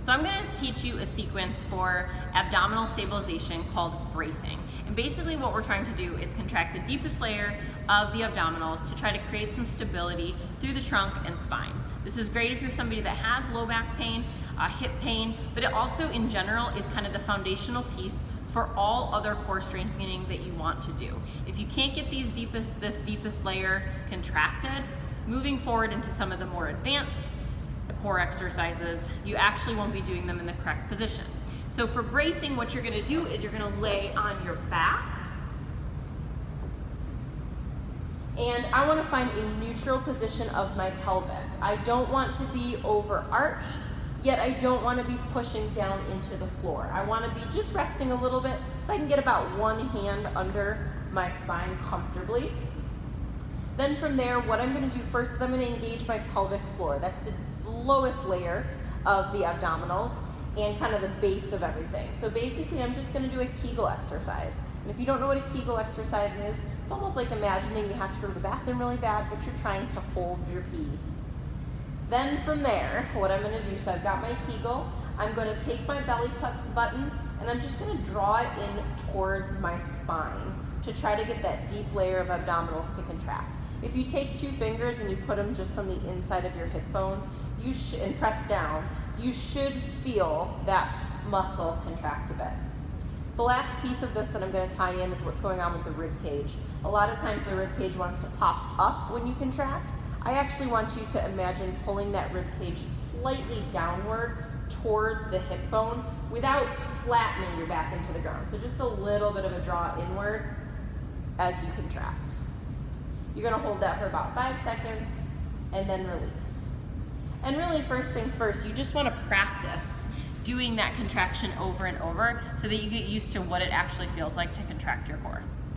So I'm going to teach you a sequence for abdominal stabilization called bracing. And basically what we're trying to do is contract the deepest layer of the abdominals to try to create some stability through the trunk and spine. This is great if you're somebody that has low back pain, hip pain, but it also in general is kind of the foundational piece for all other core strengthening that you want to do. If you can't get this deepest layer contracted, moving forward into some of the more advanced core exercises, you actually won't be doing them in the correct position. So for bracing, what you're going to do is you're going to lay on your back, and I want to find a neutral position of my pelvis. I don't want to be overarched, yet I don't want to be pushing down into the floor. I want to be just resting a little bit so I can get about one hand under my spine comfortably. Then from there, what I'm going to do first is I'm going to engage my pelvic floor. That's the lowest layer of the abdominals and kind of the base of everything. So basically I'm just going to do a Kegel exercise. And if you don't know what a Kegel exercise is, it's almost like imagining you have to go to the bathroom really bad, but you're trying to hold your pee. Then from there, what I'm going to do, so I've got my Kegel, I'm going to take my belly button and I'm just going to draw it in towards my spine to try to get that deep layer of abdominals to contract. If you take two fingers and you put them just on the inside of your hip bones and press down, you should feel that muscle contract a bit. The last piece of this that I'm going to tie in is what's going on with the rib cage. A lot of times the rib cage wants to pop up when you contract. I actually want you to imagine pulling that rib cage slightly downward towards the hip bone without flattening your back into the ground. So just a little bit of a draw inward as you contract. You're going to hold that for about 5 seconds and then release. And really, first things first, you just want to practice doing that contraction over and over so that you get used to what it actually feels like to contract your core.